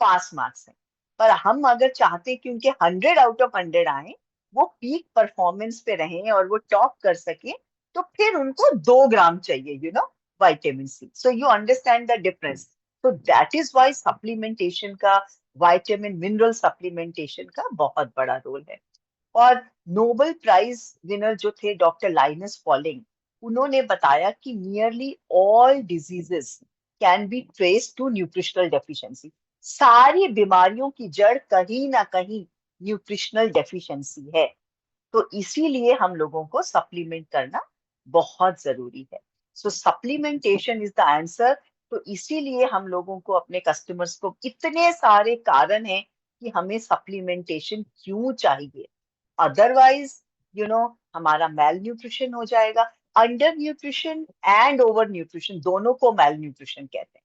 Pass marks हैं। पर हम अगर चाहते हैं कि उनके 100 आउट ऑफ 100 आए, वो पीक परफॉर्मेंस पे रहें और वो टॉप कर सके, तो फिर उनको 2 ग्राम चाहिए, vitamin C. So you understand the difference. तो दैट इज वाई सप्लीमेंटेशन का, विटामिन मिनरल सप्लीमेंटेशन का बहुत बड़ा रोल है। और नोबेल प्राइज विनर जो थे डॉक्टर लाइनस पॉलिंग, उन्होंने बताया कि nearly all diseases can be traced to nutritional deficiency. सारी बीमारियों की जड़ कहीं ना कहीं न्यूट्रिशनल डेफिशिएंसी है। तो इसीलिए हम लोगों को सप्लीमेंट करना बहुत जरूरी है। सो सप्लीमेंटेशन इज द आंसर। तो इसीलिए हम लोगों को, अपने कस्टमर्स को, इतने सारे कारण हैं कि हमें सप्लीमेंटेशन क्यों चाहिए। अदरवाइज हमारा मेल न्यूट्रिशन हो जाएगा। Under nutrition and over nutrition दोनों को मेल न्यूट्रिशन कहते हैं।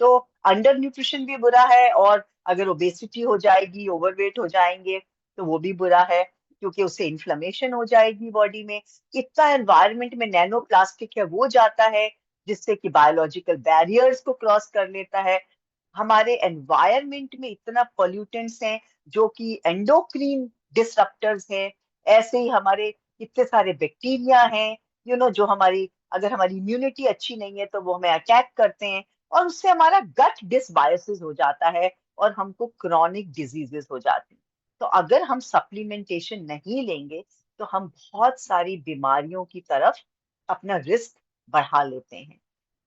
तो अंडर न्यूट्रिशन भी बुरा है, और अगर ओबेसिटी हो जाएगी, ओवरवेट हो जाएंगे, तो वो भी बुरा है, क्योंकि उससे इन्फ्लेमेशन हो जाएगी बॉडी में। इतना एनवायरनमेंट में नैनो प्लास्टिक है वो जाता है, जिससे कि बायोलॉजिकल बैरियर्स को क्रॉस कर लेता है। हमारे एनवायरनमेंट में इतना पोल्यूटेंट्स हैं जो कि एंडोक्रीन डिसरप्टर्स हैं। ऐसे ही हमारे कितने सारे बैक्टीरिया हैं, जो हमारी, अगर हमारी इम्यूनिटी अच्छी नहीं है तो वो हमें अटैक करते हैं, और उससे हमारा गट डिसबायोसिस हो जाता है, और हमको क्रॉनिक डिजीजेस हो जाती हैं। तो अगर हम सप्लीमेंटेशन नहीं लेंगे, तो हम बहुत सारी बीमारियों की तरफ अपना रिस्क बढ़ा लेते हैं।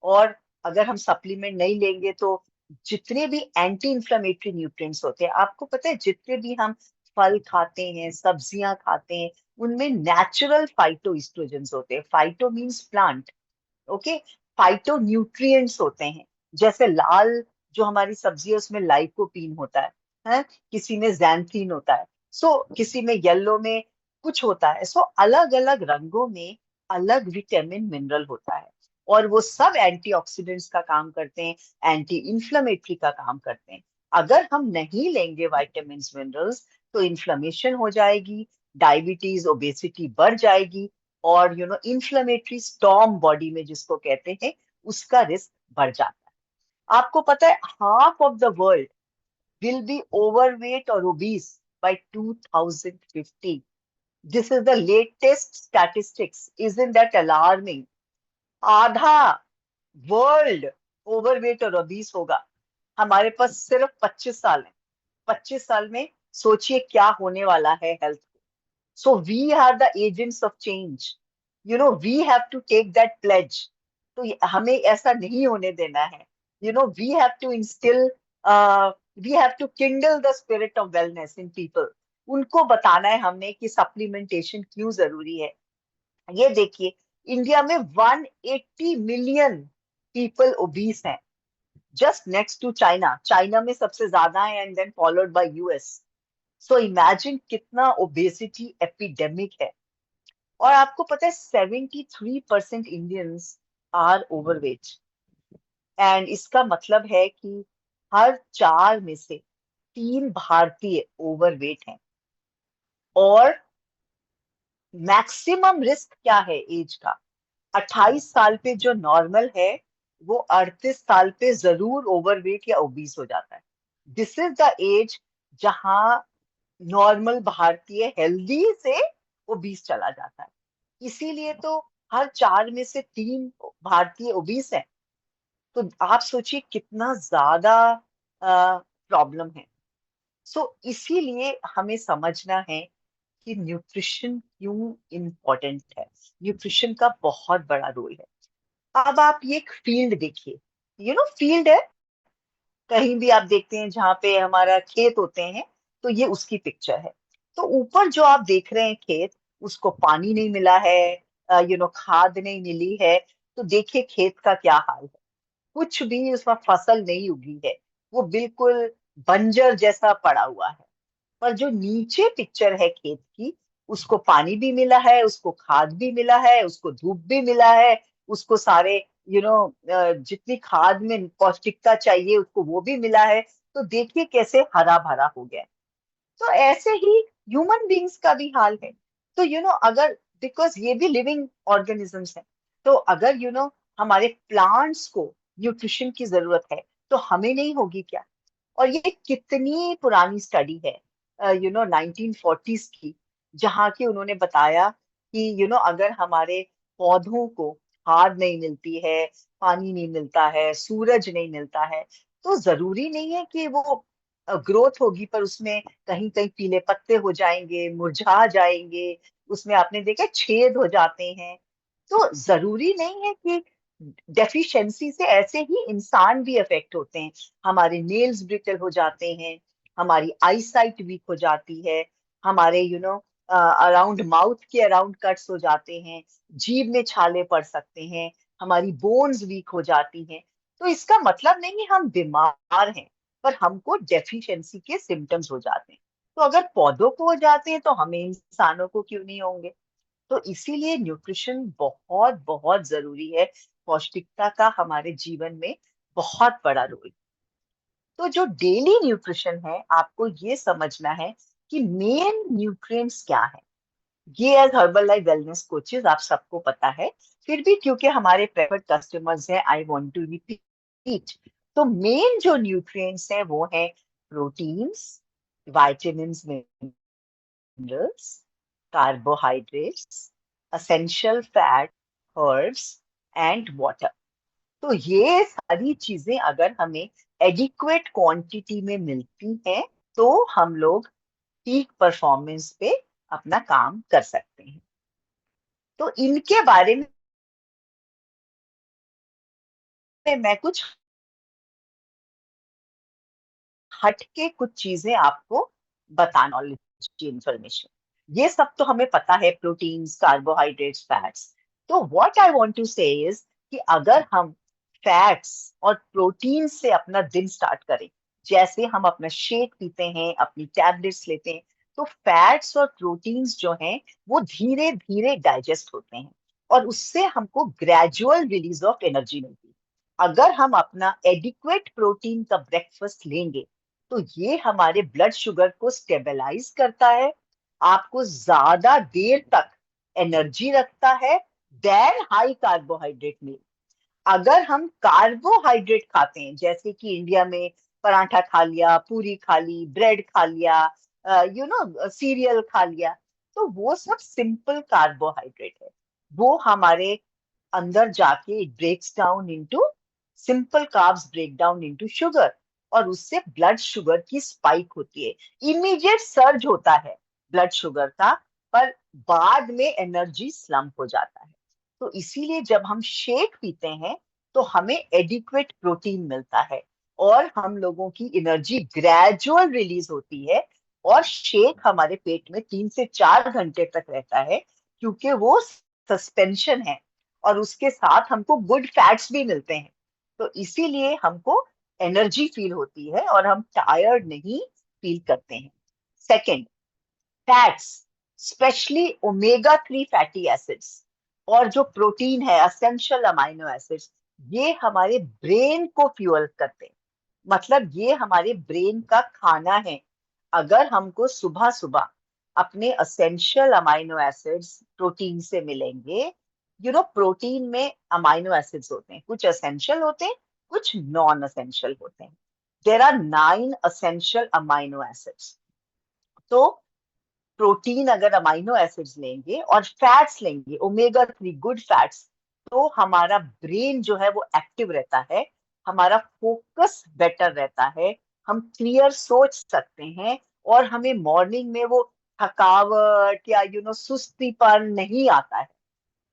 और अगर हम सप्लीमेंट नहीं लेंगे, तो जितने भी एंटी इंफ्लेमेटरी न्यूट्रिएंट्स होते हैं, आपको पता है, जितने भी हम फल खाते हैं, सब्जियां खाते हैं, उनमें नेचुरल फाइटो एस्ट्रोजेंस होते हैं। Phyto means plant, okay. Phyto nutrients होते हैं। जैसे लाल जो हमारी सब्जी है, उसमें लाइकोपीन होता है, किसी में जैंथीन होता है, किसी में येलो में कुछ होता है। अलग अलग रंगों में अलग विटामिन मिनरल होता है, और वो सब एंटीऑक्सीडेंट्स का काम करते हैं, एंटी इंफ्लेमेटरी का काम करते हैं। अगर हम नहीं लेंगे विटामिन मिनरल्स, तो इन्फ्लेमेशन हो जाएगी, डायबिटीज, ओबेसिटी बढ़ जाएगी, और इंफ्लेमेटरी स्टॉर्म बॉडी में जिसको कहते हैं, उसका रिस्क बढ़ जाता है। आपको पता है, half of the world will be overweight or obese by 2050. This is the latest statistics. Isn't that alarming? आधा वर्ल्ड ओवरवेट और obese होगा। हमारे पास सिर्फ 25 साल है। 25 साल में सोचिए क्या होने वाला है हेल्थ को। So we are the agents of change. We have to take that pledge. तो हमें ऐसा नहीं होने देना है। We have to instill, we have to kindle the spirit of wellness in people. उनको बताना है हमने कि सप्लीमेंटेशन क्यों जरूरी है। ये देखिए, इंडिया में 180 मिलियन पीपल ओबीस हैं, just next to China. China में सबसे ज्यादा है, and then followed by US. So imagine कितना ओबेसिटी एपिडेमिक है। और आपको पता है, 73% इंडियंस आर ओवरवेट। एंड इसका मतलब है कि हर 4 में से 3 भारतीय ओवरवेट हैं। और मैक्सिमम रिस्क क्या है एज का? 28 साल पे जो नॉर्मल है, वो 38 साल पे जरूर ओवरवेट या ओबीस हो जाता है। दिस इज द एज जहां नॉर्मल भारतीय हेल्दी से ओबीस चला जाता है। इसीलिए तो हर 4 में से 3 भारतीय ओबीस हैं। तो आप सोचिए कितना ज्यादा प्रॉब्लम है। इसीलिए हमें समझना है कि न्यूट्रिशन क्यों इम्पोर्टेंट है। न्यूट्रिशन का बहुत बड़ा रोल है। अब आप ये एक फील्ड देखिए, फील्ड है, कहीं भी आप देखते हैं जहाँ पे हमारा खेत होते हैं, तो ये उसकी पिक्चर है। तो ऊपर जो आप देख रहे हैं खेत, उसको पानी नहीं मिला है, खाद नहीं मिली है, तो देखिए खेत का क्या हाल है। कुछ भी उसमें फसल नहीं उगी है, वो बिल्कुल बंजर जैसा पड़ा हुआ है। पर जो नीचे पिक्चर है खेत की, उसको पानी भी मिला है, उसको खाद भी मिला है, उसको धूप भी मिला है, उसको सारे जितनी खाद में पौष्टिकता चाहिए उसको वो भी मिला है। तो देखिए कैसे हरा भरा हो गया है। तो ऐसे ही ह्यूमन बींग्स का भी हाल है। तो अगर, बिकॉज ये भी लिविंग ऑर्गेनिजम्स हैं, तो अगर हमारे प्लांट्स को न्यूट्रिशन की जरूरत है, तो हमें नहीं होगी क्या? और ये कितनी पुरानी स्टडी है, 1940s की, जहाँ की उन्होंने बताया कि अगर हमारे पौधों को खाद नहीं मिलती है, पानी नहीं मिलता है, सूरज नहीं मिलता है, तो जरूरी नहीं है कि वो ग्रोथ होगी, पर उसमें कहीं कहीं पीले पत्ते हो जाएंगे, मुरझा जाएंगे, उसमें आपने देखा छेद हो जाते हैं। तो जरूरी नहीं है कि डेफिशिएंसी से ऐसे ही इंसान भी अफेक्ट होते हैं। हमारे नेल्स ब्रिटल हो जाते हैं, हमारी आई साइट वीक हो जाती है, हमारे अराउंड माउथ के अराउंड कट्स हो जाते हैं, जीभ में छाले पड़ सकते हैं, हमारी बोन्स वीक हो जाती हैं। तो इसका मतलब नहीं है हम बीमार हैं, पर हमको डेफिशिएंसी के सिम्टम्स हो जाते हैं। तो अगर पौधों को हो जाते हैं तो हमें इंसानों को क्यों नहीं होंगे? तो इसीलिए न्यूट्रिशन बहुत बहुत जरूरी है। पौष्टिकता का हमारे जीवन में बहुत बड़ा रोल। तो जो डेली न्यूट्रिशन है, आपको ये समझना है कि मेन न्यूट्रिएंट्स क्या है। ये as Herbalife wellness coaches आप सबको पता है, फिर भी क्योंकि हमारे प्रेफर्ड कस्टमर्स हैं, आई वांट टू रिपीट। तो मेन जो न्यूट्रिएंट्स हैं वो है proteins, vitamins, minerals, carbohydrates, essential fat, herbs and water। तो ये सारी चीजें अगर हमें एडिक्वेट क्वांटिटी में मिलती हैं, तो हम लोग पीक परफॉर्मेंस पे अपना काम कर सकते हैं। तो इनके बारे में मैं कुछ हटके कुछ चीजें आपको बता, नॉलेज की इंफॉर्मेशन। ये सब तो हमें पता है, प्रोटीन्स, कार्बोहाइड्रेट्स, फैट्स। तो व्हाट आई वांट टू से इज कि अगर हम फैट्स और प्रोटीन से अपना दिन स्टार्ट करें, जैसे हम अपना शेक पीते हैं, अपनी टैबलेट्स लेते हैं, तो फैट्स और प्रोटीन्स जो हैं वो धीरे धीरे डाइजेस्ट होते हैं, और उससे हमको ग्रेजुअल रिलीज ऑफ एनर्जी मिलती है। अगर हम अपना एडिक्वेट प्रोटीन का ब्रेकफास्ट लेंगे, तो ये हमारे ब्लड शुगर को स्टेबलाइज करता है, आपको ज्यादा देर तक एनर्जी रखता है देन हाई कार्बोहाइड्रेट मील। अगर हम कार्बोहाइड्रेट खाते हैं, जैसे कि इंडिया में पराठा खा लिया, पूरी खा ली, ब्रेड खा लिया, सीरियल खा लिया, तो वो सब सिंपल कार्बोहाइड्रेट है। वो हमारे अंदर जाके it breaks down into simple carbs, break down into sugar, और उससे ब्लड शुगर की स्पाइक होती है, इमीडिएट सर्ज होता है ब्लड शुगर का, पर बाद में एनर्जी स्लम्प हो जाता है। तो इसीलिए जब हम शेक पीते हैं तो हमें एडिक्वेट प्रोटीन मिलता है, और हम लोगों की एनर्जी ग्रेजुअल रिलीज होती है, और शेक हमारे पेट में 3 से 4 घंटे तक रहता है, क्योंकि वो सस्पेंशन है, और उसके साथ हमको गुड फैट्स भी मिलते हैं। तो इसीलिए हमको एनर्जी फील होती है और हम टायर्ड नहीं फील करते हैं। Second, fats, specially omega 3 fatty acids, और जो प्रोटीन है असेंशियल अमाइनो एसिड्स, ये हमारे ब्रेन को फ्यूअल करते हैं। मतलब ये हमारे ब्रेन का खाना है। अगर हमको सुबह सुबह अपने असेंशियल अमाइनो एसिड्स प्रोटीन से मिलेंगे, प्रोटीन में अमाइनो एसिड्स होते हैं, कुछ असेंशियल होते हैं, कुछ नॉन असेंशियल होते हैं। There are 9 essential amino acids. तो प्रोटीन अगर अमाइनो एसिड्स लेंगे और फैट्स लेंगे, ओमेगा 3 गुड फैट्स, तो हमारा ब्रेन जो है वो एक्टिव रहता है, हमारा फोकस बेटर रहता है, हम क्लियर सोच सकते हैं, और हमें मॉर्निंग में वो थकावट या सुस्तीपन नहीं आता है।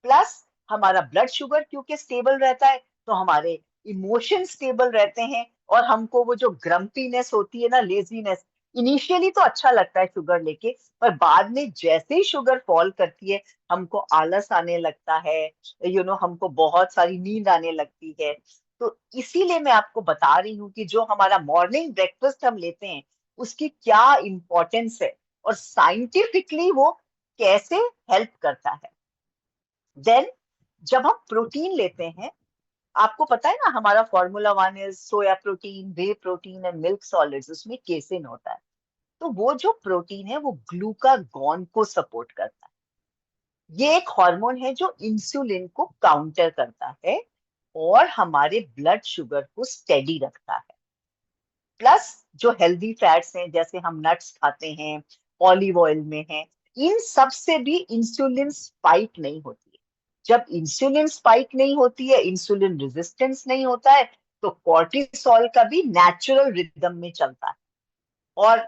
प्लस हमारा ब्लड शुगर क्योंकि स्टेबल रहता है, तो हमारे इमोशन स्टेबल रहते हैं, और हमको वो जो ग्रम्पीनेस होती है ना, लेजीनेस, इनिशियली तो अच्छा लगता है शुगर लेके, पर बाद में जैसे ही शुगर फॉल करती है, हमको आलस आने लगता है, हमको बहुत सारी नींद आने लगती है। तो इसीलिए मैं आपको बता रही हूँ कि जो हमारा मॉर्निंग ब्रेकफास्ट हम लेते हैं, उसकी क्या इंपॉर्टेंस है, और साइंटिफिकली वो कैसे हेल्प करता है। देन जब हम प्रोटीन लेते हैं, आपको पता है ना, हमारा formula 1 is soya protein, way protein and milk solids, उसमें केसिन होता है। तो वो जो प्रोटीन है वो ग्लूकागॉन को सपोर्ट करता है। ये एक हार्मोन है जो इंसुलिन को काउंटर करता है और हमारे ब्लड शुगर को स्टेडी रखता है। प्लस जो हेल्दी फैट्स हैं, जैसे हम नट्स खाते हैं, ऑलिव ऑयल में है, इन सब से भी इंसुलिन स्पाइक नहीं होती है। जब इंसुलिन स्पाइक नहीं होती है, इंसुलिन रेजिस्टेंस नहीं होता है, तो कॉर्टिसोल का भी नेचुरल रिदम में चलता है। और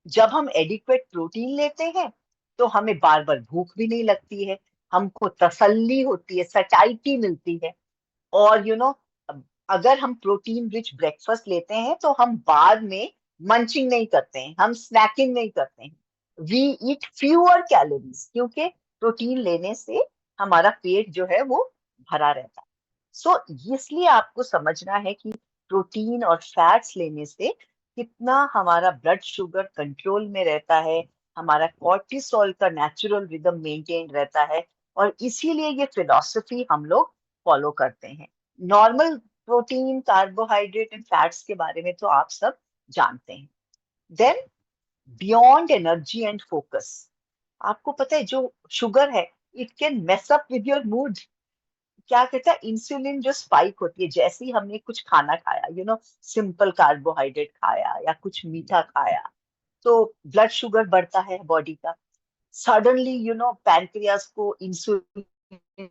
जब हम एडिक्वेट प्रोटीन लेते हैं, तो हमें बार बार भूख भी नहीं लगती है, हमको तसल्ली होती है, सटाइटी मिलती है। और अगर हम प्रोटीन रिच ब्रेकफास्ट लेते हैं, तो हम बाद में मंचिंग नहीं करते हैं, हम स्नैकिंग नहीं करते हैं, वी ईट फ्यूअर कैलोरीज, क्योंकि प्रोटीन लेने से हमारा पेट जो है वो भरा रहता है। सो इसलिए आपको समझना है कि प्रोटीन और फैट्स लेने से कितना हमारा ब्लड शुगर कंट्रोल में रहता है, हमारा कॉर्टिसोल का नेचुरल रिदम मेंटेन रहता है। और इसीलिए ये फिलॉसफी हम लोग फॉलो करते हैं। Normal protein, carbohydrate and fats के बारे में तो आप सब जानते हैं। Then beyond energy and focus, आपको पता है जो शुगर है, it can mess up with your mood. क्या कहता है, इंसुलिन जो स्पाइक होती है जैसे ही हमने कुछ खाना खाया, सिंपल कार्बोहाइड्रेट खाया या कुछ मीठा खाया, तो ब्लड शुगर बढ़ता है बॉडी का। सडनली पैनक्रियास को इंसुलिन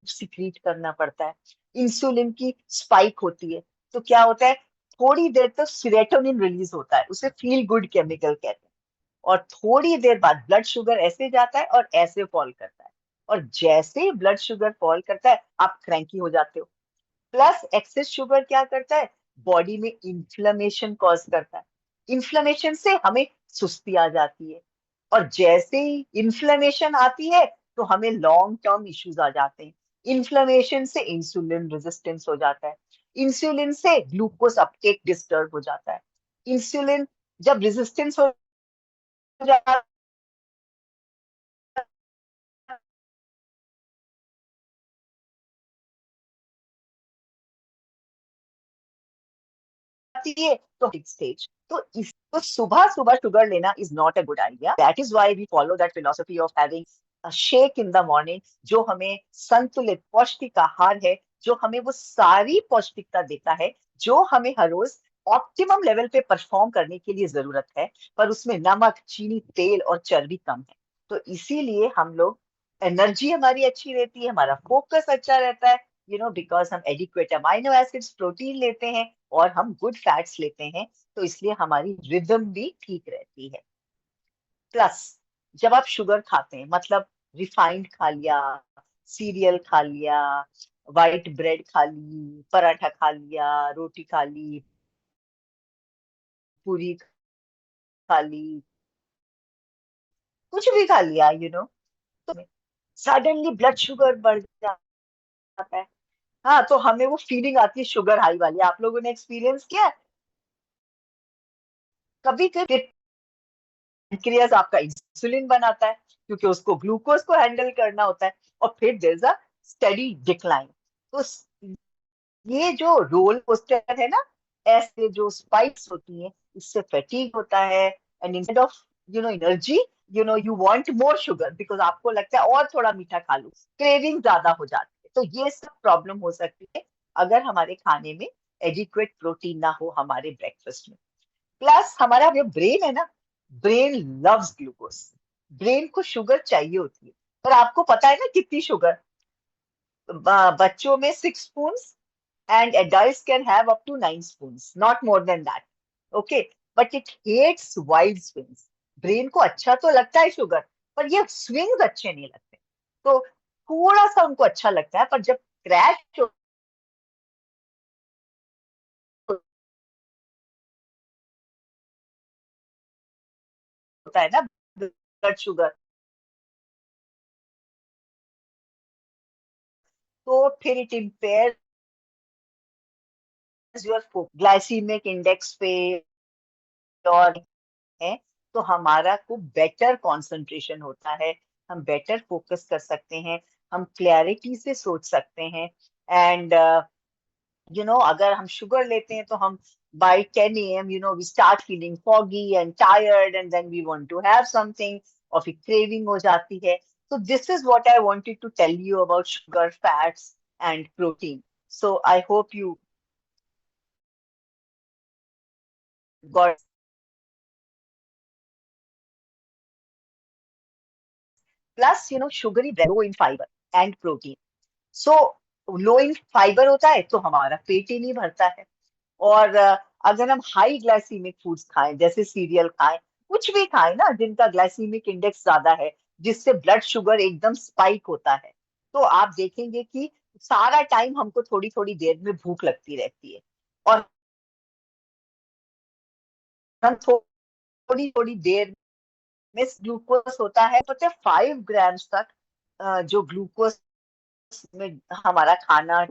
सिक्रीट करना पड़ता है, इंसुलिन की स्पाइक होती है। तो क्या होता है, थोड़ी देर तक सीरोटोनिन रिलीज होता है, उसे फील गुड केमिकल कहते हैं। और थोड़ी देर बाद ब्लड शुगर ऐसे जाता है और ऐसे फॉल करता है। और जैसे ही ब्लड शुगर फॉल करता है, आप क्रैंकी हो जाते हो। प्लस एक्सेस शुगर क्या करता है, बॉडी में इन्फ्लेमेशन कॉज करता है। इन्फ्लेमेशन से हमें सुस्ती आ जाती है। और जैसे ही इन्फ्लेमेशन आती है, तो हमें लॉन्ग टर्म इश्यूज आ जाते हैं। इन्फ्लेमेशन से इंसुलिन रेजिस्टेंस हो जाता है, इंसुलिन से ग्लूकोज अपटेक डिस्टर्ब हो जाता है। इंसुलिन जब रेजिस्टेंस हो जाता जाती है, तो स्टेज, तो सुबह सुबह शुगर लेना is not a good idea. That is why we follow that philosophy of having a shake in the morning, जो हमें संतुलित पौष्टिक आहार है, जो हमें वो सारी पौष्टिकता देता है जो हमें हर रोज ऑप्टिमम लेवल पे परफॉर्म करने के लिए जरूरत है। पर उसमें नमक, चीनी, तेल और चर्बी कम है। तो इसीलिए हम लोग, एनर्जी हमारी अच्छी रहती है, हमारा फोकस अच्छा रहता है, बिकॉज हम एडिक्वेट अमाइनो एसिड्स, प्रोटीन लेते हैं, और हम गुड फैट्स लेते हैं। तो इसलिए हमारी रिदम भी ठीक रहती है। प्लस जब आप शुगर खाते हैं, मतलब रिफाइंड खा लिया, सीरियल खा लिया, वाइट ब्रेड खा ली, पराठा खा लिया, रोटी खा ली, पूरी खा ली, कुछ भी खा लिया, तो सडनली ब्लड शुगर बढ़ जाता है। हाँ, तो हमें वो फीलिंग आती है शुगर हाई वाली, आप लोगों ने एक्सपीरियंस किया है? कभी कभी पैनक्रियास आपका इंसुलिन बनाता है, क्योंकि उसको ग्लूकोज को हैंडल करना होता है। और फिर there is a steady decline. तो ये जो रोल कोस्टर है ना, ऐसे जो स्पाइक्स होती हैं, इससे फैटीग होता है। And instead of energy, you want more sugar, because आपको लगता है और थोड़ा मीठा खा लूं, क्रेविंग ज्यादा हो जाती है। तो ये सब प्रॉब्लम हो सकती है अगर हमारे खाने में एडिक्वेट प्रोटीन ना हो हमारे ब्रेकफास्ट में। प्लस हमारा जो ब्रेन है ना, ब्रेन लव्स ग्लूकोज, ब्रेन को शुगर चाहिए होती है। पर आपको पता है ना कितनी शुगर, बच्चों में 6 spoon and adults can have up to 9 spoons, not more than that. Okay, but it hates wild swings. Brain को अच्छा तो लगता है शुगर, पर ये स्विंग्स अच्छे नहीं लगते। तो थोड़ा सा उनको अच्छा लगता है, पर जब क्रैश होता है ना ब्लड शुगर, तो फिर it empire your glycaemic index पे, और है, तो हमारा को बेटर कंसंट्रेशन होता है, हम बेटर फोकस कर सकते हैं, हम क्लैरिटी से सोच सकते हैं। एंड अगर हम शुगर लेते हैं, तो हम by 10 a.m. we start feeling foggy and tired, and then we want to have something, और फिर craving हो जाती है। So this is what I wanted to tell you about sugar, fats and protein. So I hope you got plus sugary bread low in fiber and protein. So low in fibre होता है तो हमारा पेट ही नहीं भरता है। और अगर हम हाई ग्लाइसीमिक फूड्स खाएं, जैसे सीरियल खाएं, कुछ भी खाएं ना जिनका ग्लाइसीमिक इंडेक्स ज्यादा है, जिससे ब्लड शुगर एकदम स्पाइक होता है, तो आप देखेंगे कि सारा टाइम हमको थोड़ी थोड़ी देर में भूख लगती रहती है। और हम थोड़ी थोड़ी देर में ग्लूकोज होता है, पता है 5 ग्राम्स तक जो ग्लूकोज में हमारा खाना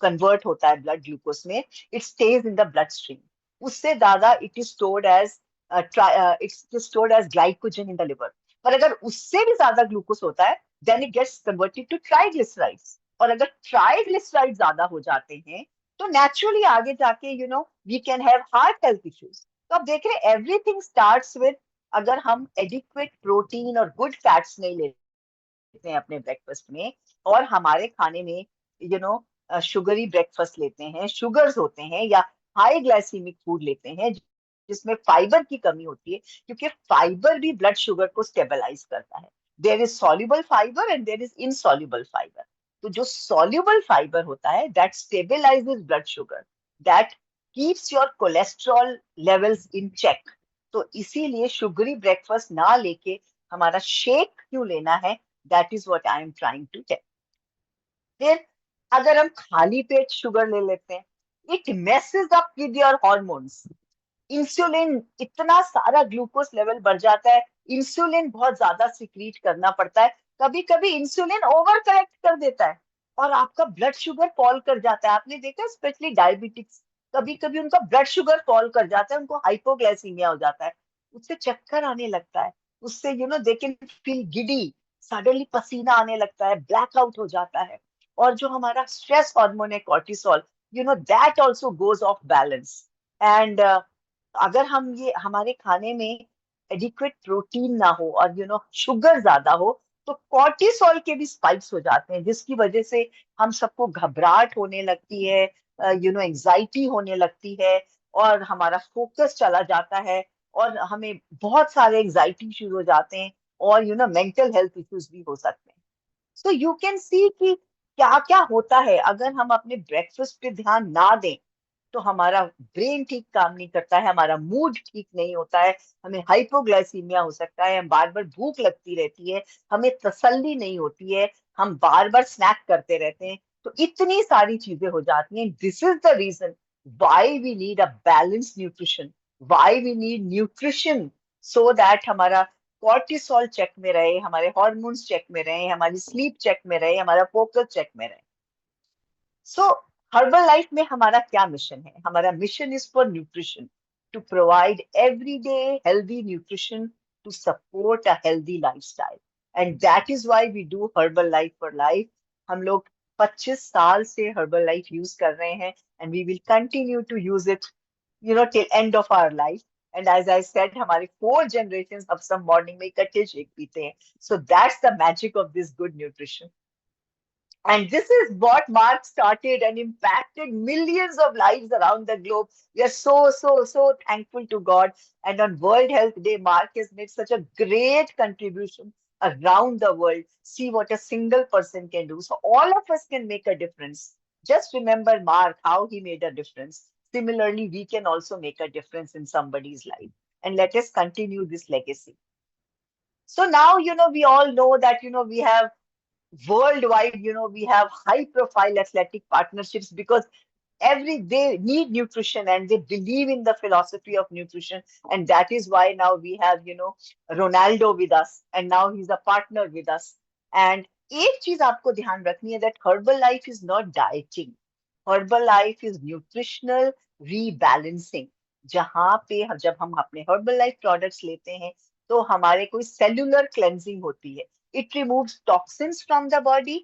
कन्वर्ट होता है ब्लड ग्लूकोज में, it stays in the bloodstream. उससे ज्यादा it is stored as glycogen in the liver. पर अगर उससे भी ज्यादा ग्लूकोज होता है, then it gets converted to triglycerides. और अगर ट्राइग्लिसराइड ज्यादा हो जाते हैं तो नेचुरली आगे जाके we can have heart health issues. तो आप देख रहे हैं एवरीथिंग स्टार्ट्स विद, अगर हम एडिक्वेट प्रोटीन और गुड फैट्स नहीं लेते हैं अपने ब्रेकफास्ट में, और हमारे खाने में शुगरी ब्रेकफास्ट लेते हैं, शुगर्स होते हैं, या हाई ग्लाइसीमिक फूड लेते हैं जिसमें फाइबर की कमी होती है, क्योंकि फाइबर भी ब्लड शुगर को स्टेबलाइज करता है। There is soluble fiber and there is insoluble fiber. तो जो सॉल्युबल फाइबर होता है that stabilizes blood sugar, that keeps your cholesterol levels in check. तो इसीलिए शुगरी ब्रेकफास्ट ना लेके हमारा शेक क्यों लेना है, that is what I am trying to tell. फिर अगर हम खाली पेट शुगर ले लेते हैं, it messes up with your hormones. Insulin, इतना सारा ग्लूकोज लेवल बढ़ जाता है, इंसुलिन बहुत ज्यादा सिक्रीट करना पड़ता है, कभी कभी इंसुलिन ओवर करेक्ट कर देता है और आपका ब्लड शुगर फॉल कर जाता है। आपने देखा स्पेशली डायबिटिक्स, कभी कभी उनका ब्लड शुगर फॉल कर जाता है, उनको हाइपोग्लाइसीमिया हो जाता है, उससे चक्कर आने लगता है, उससे they can feel giddy, suddenly पसीना आने लगता है, ब्लैकआउट हो जाता है। और जो हमारा स्ट्रेस हार्मोन है cortisol, that also goes off balance. And अगर हम ये हमारे खाने में एडिक्वेट प्रोटीन ना हो और शुगर ज्यादा हो, तो कॉर्टिसोल के भी स्पाइक्स हो जाते हैं, जिसकी वजह से हम सबको घबराहट होने लगती है, एंजाइटी होने लगती है, और हमारा फोकस चला जाता है, और हमें बहुत सारे एंजाइटी इश्यूज हो जाते हैं, और मेंटल हेल्थ इश्यूज भी हो सकते हैं। सो यू कैन सी कि क्या क्या होता है अगर हम अपने ब्रेकफास्ट पे ध्यान ना दें। तो हमारा ब्रेन ठीक काम नहीं करता है, हमारा मूड ठीक नहीं होता है, हमें हाइपोग्लाइसीमिया हो सकता है, हम बार बार भूख लगती रहती है, हमें तसल्ली नहीं होती है, हम बार बार स्नैक करते रहते हैं। तो इतनी सारी चीजें हो जाती हैं। This is the reason why we need a balance nutrition, why we need nutrition, so that हमारा कॉर्टिसोल चेक में रहे, हमारे हॉर्मोन्स चेक में रहे, हमारी स्लीप चेक में रहे, हमारा फोकस चेक में रहे। सो हर्बल लाइफ में हमारा क्या मिशन है? हमारा mission is for nutrition, to provide everyday healthy nutrition to support a healthy lifestyle. And that is why we do Herbalife for life. हम लोग 25 साल से हर्बल लाइफ यूज कर रहे हैं, and we will continue to use it till end of our life. And as I said, हमारे 4 generations अब सब मॉर्निंग में इकट्ठे शेक पीते हैं। So that's the magic of this good nutrition. And this is what Mark started and impacted millions of lives around the globe. We are so, so, so thankful to God. And on World Health Day, Mark has made such a great contribution around the world. See what a single person can do. So all of us can make a difference. Just remember Mark, how he made a difference. Similarly, we can also make a difference in somebody's life. And let us continue this legacy. So now, we all know that, we have worldwide, we have high profile athletic partnerships, because they need nutrition and they believe in the philosophy of nutrition. And that is why now we have, Ronaldo with us, and now he's a partner with us. And एक चीज आपको ध्यान रखनी है, that herbal life is not dieting. Herbal life is nutritional rebalancing. जहां पे जब हम अपने herbal life products लेते हैं, तो हमारे कोई cellular cleansing होती है. It removes toxins from the body,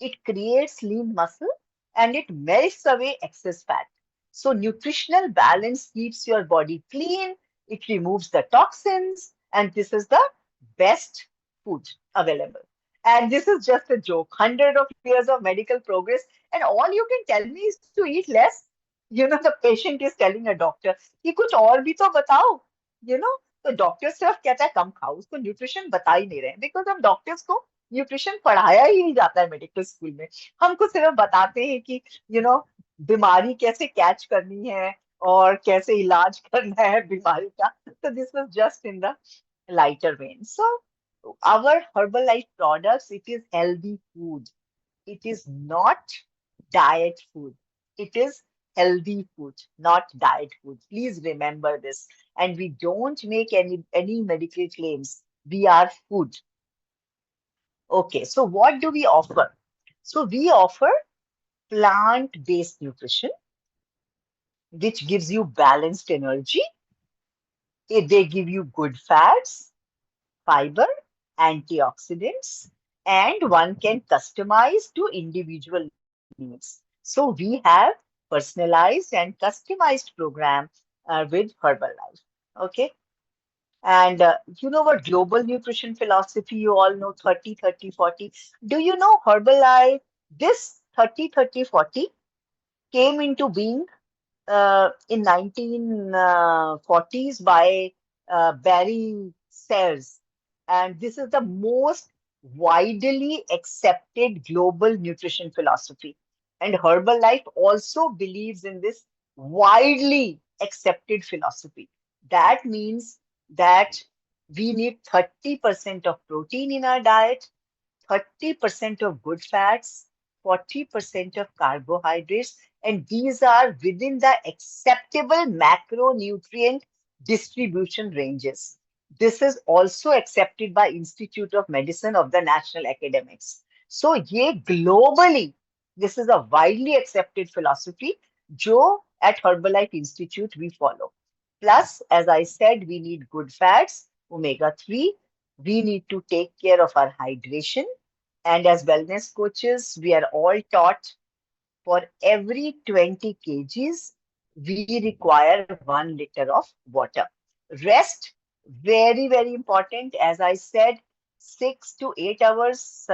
it creates lean muscle, and it melts away excess fat. So nutritional balance keeps your body clean, it removes the toxins, and this is the best food available. And this is just a joke. Hundred of years of medical progress, and all you can tell me is to eat less. the patient is telling a doctor कि कुछ और भी तो बताओ, तो doctor सिर्फ कहता है कम खाओ, उसको न्यूट्रिशन बता ही नहीं रहे, बिकॉज हम डॉक्टर्स को न्यूट्रिशन पढ़ाया ही नहीं जाता है मेडिकल स्कूल में। हमको सिर्फ बताते हैं कि यू नो बीमारी कैसे कैच करनी है और कैसे इलाज करना है बीमारी का। तो this was just in the lighter vein. So our Herbalife products, it is healthy food. It is not diet food. It is healthy food, not diet food. Please remember this. And we don't make any medical claims. We are food. Okay, so what do we offer? So we offer plant-based nutrition, which gives you balanced energy. They give you good fats, fiber, antioxidants, and one can customize to individual needs. So we have personalized and customized program with Herbalife. Okay. And what global nutrition philosophy, you all know 30, 30, 40. Do you know Herbalife? This 30, 30, 40 came into being in 1940s by Barry Sayers. And this is the most widely accepted global nutrition philosophy. And Herbalife also believes in this widely accepted philosophy. That means that we need 30% of protein in our diet, 30% of good fats, 40% of carbohydrates, and these are within the acceptable macronutrient distribution ranges. This is also accepted by Institute of Medicine of the National Academics. So, ये globally, this is a widely accepted philosophy, जो at Herbalife Institute we follow. Plus, as I said, we need good fats, omega-3. We need to take care of our hydration. And as wellness coaches, we are all taught for every 20 kgs, we require 1 liter of water. Rest, very, very important. As I said, 6 to 8 hours,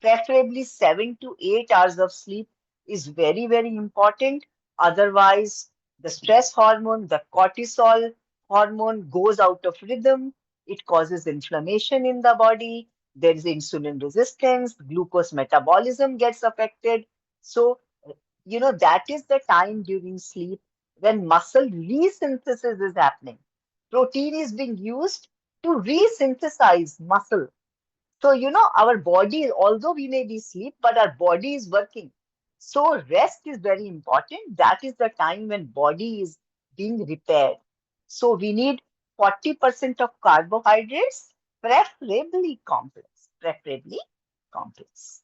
preferably 7 to 8 hours of sleep is very, very important. Otherwise, the stress hormone, the cortisol hormone goes out of rhythm. It causes inflammation in the body. There is insulin resistance, glucose metabolism gets affected. So, that is the time during sleep when muscle resynthesis is happening. Protein is being used to resynthesize muscle. So, our body, although we may be asleep, but our body is working. So, rest is very important. That is the time when body is being repaired. So, we need 40% of carbohydrates, preferably complex, preferably complex.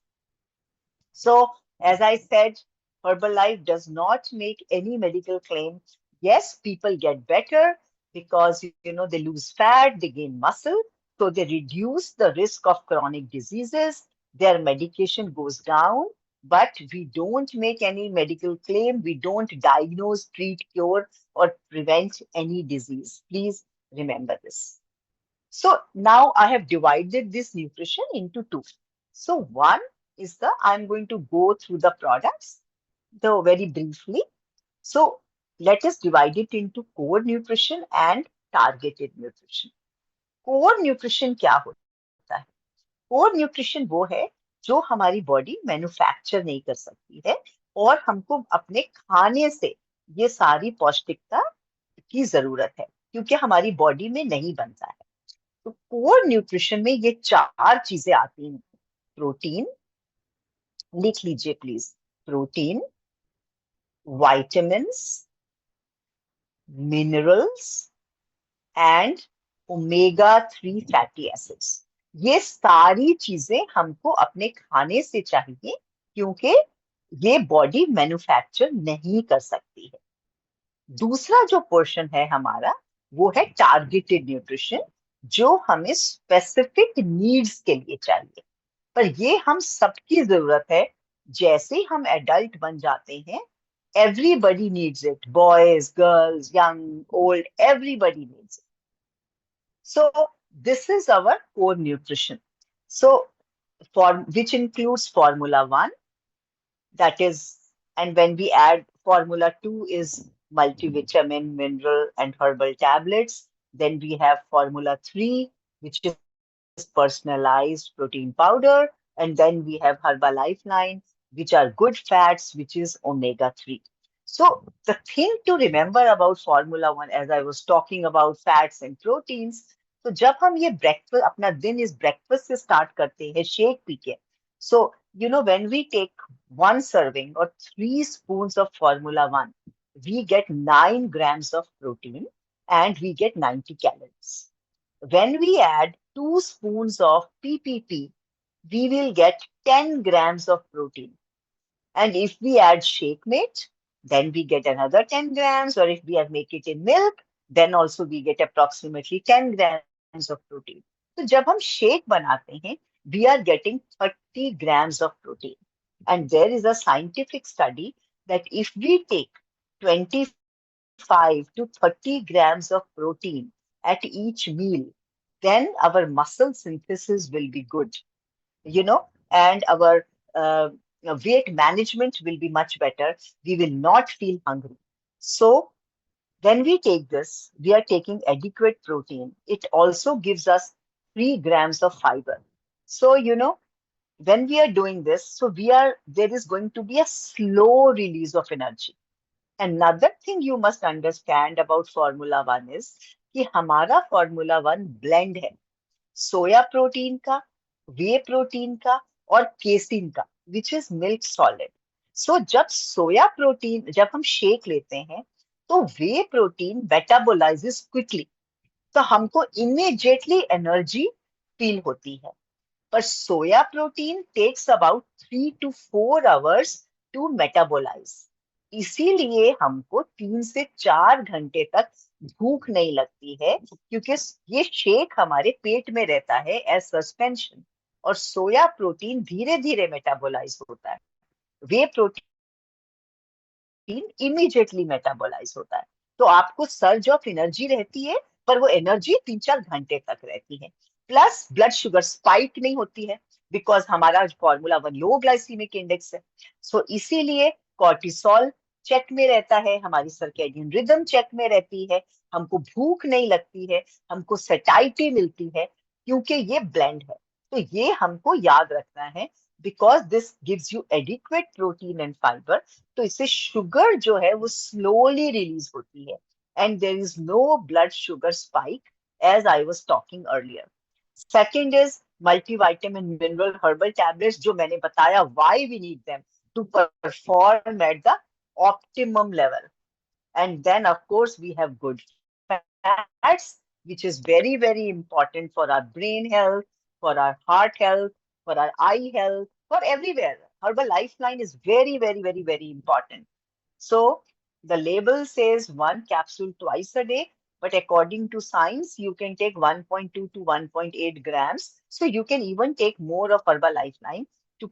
So, as I said, Herbalife does not make any medical claim. Yes, people get better because they lose fat, they gain muscle, so they reduce the risk of chronic diseases. Their medication goes down, but we don't make any medical claim. We don't diagnose, treat, cure, or prevent any disease. Please remember this. So now I have divided this nutrition into two. So one is I'm going to go through the products, though very briefly. So let us divide it into core nutrition and targeted nutrition. Core nutrition क्या होता है? Core nutrition वो है जो हमारी body manufacture नहीं कर सकती है और हमको अपने खाने से ये सारी पौष्टिकता की जरूरत है क्योंकि हमारी बॉडी में नहीं बनता है। तो कोर न्यूट्रिशन में ये 4 चीजें आती हैं। प्रोटीन, लिख लीजिए please, protein, vitamins, minerals and omega 3 fatty acids. ये सारी चीजें हमको अपने खाने से चाहिए क्योंकि ये बॉडी मैन्युफैक्चर नहीं कर सकती है। दूसरा जो पोर्शन है हमारा वो है टारगेटेड न्यूट्रिशन, जो हमें स्पेसिफिक नीड्स के लिए चाहिए। पर ये हम सबकी जरूरत है। जैसे ही हम एडल्ट बन जाते हैं, everybody needs it, boys, girls, young, old, everybody needs it. So this is our core nutrition. So which includes Formula 1, that is, and when we add Formula 2 is multivitamin, mineral, and herbal tablets. Then we have Formula 3, which is personalized protein powder. And then we have Herbalife line, which are good fats, which is omega 3. So the thing to remember about Formula 1, as I was talking about fats and proteins, तो जब हम ये breakfast अपना दिन इस breakfast से start करते हैं शेक पी के, so when we take one serving or 3 spoons of Formula 1, we get 9 grams of protein and we get 90 calories. When we add 2 spoons of PPP, we will get 10 grams of protein. And if we add shake mate, then we get another 10 grams, or if we make it in milk, then also we get approximately 10 grams of protein. So जब हम shake बनाते हैं, we are getting 30 grams of protein. And there is a scientific study that if we take 25 to 30 grams of protein at each meal, then our muscle synthesis will be good, and our weight management will be much better. We will not feel hungry. So, when we take this, we are taking adequate protein. It also gives us 3 grams of fiber. So, when we are doing this, there is going to be a slow release of energy. Another thing you must understand about Formula 1 is कि हमारा Formula 1 blend है soya protein का, वे protein का और casein का, which is milk solid. सो जब हम shake लेते हैं तो वे प्रोटीन मेटाबोलाइजेस क्विकली, तो हमको इमीडिएटली एनर्जी फील होती है. पर soya protein takes about 3 to 4 hours to metabolize. इसीलिए हमको 3 से 4 घंटे तक भूख नहीं लगती है, क्योंकि ये शेक हमारे पेट में रहता है एज सस्पेंशन, और सोया प्रोटीन धीरे धीरे मेटाबोलाइज होता है, वे प्रोटीन इमीडिएटली मेटाबोलाइज होता है. तो आपको सर्ज ऑफ एनर्जी रहती है, पर वो एनर्जी 3-4 घंटे तक रहती है. प्लस ब्लड शुगर स्पाइक नहीं होती है, बिकॉज हमारा फॉर्मूला 1 लो ग्लाइसीमिक इंडेक्स है. सो इसीलिए कॉर्टिसोल चेक में रहता है, हमारी सर्केडियन रिदम चेक में रहती है, हमको भूख नहीं लगती है, हमको सेटाइटी मिलती है, क्योंकि ये ब्लेंड है. तो ये हमको याद रखना है, because this gives you adequate protein and fibre. तो इससे शुगर जो है वो स्लोली रिलीज होती है, and there is no blood sugar spike, as I was talking earlier. Second is multivitamin, mineral, herbal tablets, जो मैंने बताया why we need them to perform at the optimum level. And then, of course, we have good fats, which is very, very important for our brain health, for our heart health, for our eye health, for everywhere. Herbal Lifeline is very, very, very, very important. So the label says 1 capsule twice a day, but according to science, you can take 1.2 to 1.8 grams. So you can even take more of Herbal Lifeline to,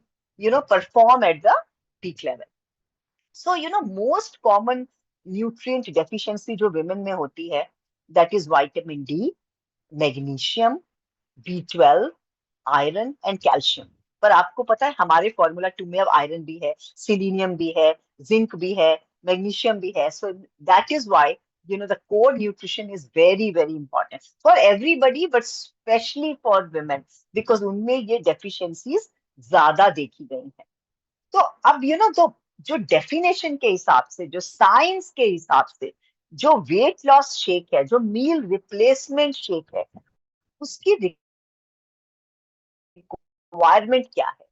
perform at the peak level. So, most common nutrient deficiency जो women में होती है, that is vitamin D, magnesium, B12, iron and calcium. पर आपको पता है हमारे formula 2 में अब आयरन भी है, सिलीनियम भी है, जिंक भी है, मैग्नीशियम भी है. So that is why the core nutrition is very, very important for everybody, but especially for women, because उनमें ये deficiencies ज्यादा देखी गई हैं. तो अब तो जो डेफिनेशन के हिसाब से, जो साइंस के हिसाब से, जो वेट लॉस शेक है, जो मील रिप्लेसमेंट शेक है, उसकी रिक्वायरमेंट क्या है,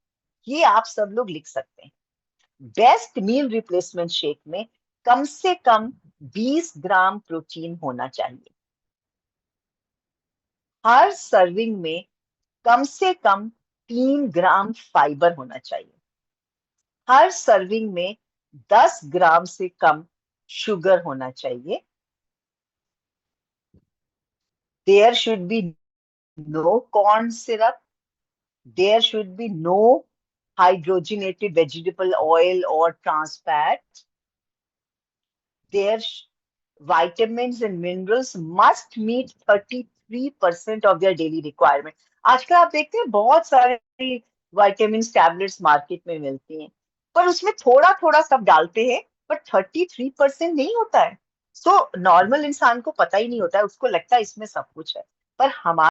ये आप सब लोग लिख सकते हैं. बेस्ट मील रिप्लेसमेंट शेक में कम से कम 20 ग्राम प्रोटीन होना चाहिए. हर सर्विंग में कम से कम 3 ग्राम फाइबर होना चाहिए. हर सर्विंग में 10 ग्राम से कम शुगर होना चाहिए. There should be no corn syrup. There should be no hydrogenated vegetable oil or trans fat. Vitamins and minerals must meet 33% of their daily requirement. आजकल आप देखते हैं बहुत सारे vitamins टैबलेट्स मार्केट में मिलती हैं, पर उसमें थोड़ा थोड़ा सब डालते हैं पर 33% नहीं होता है। सो नॉर्मल इंसान को पता ही नहीं होता है, उसको लगता है इसमें सब कुछ है। पर हमारे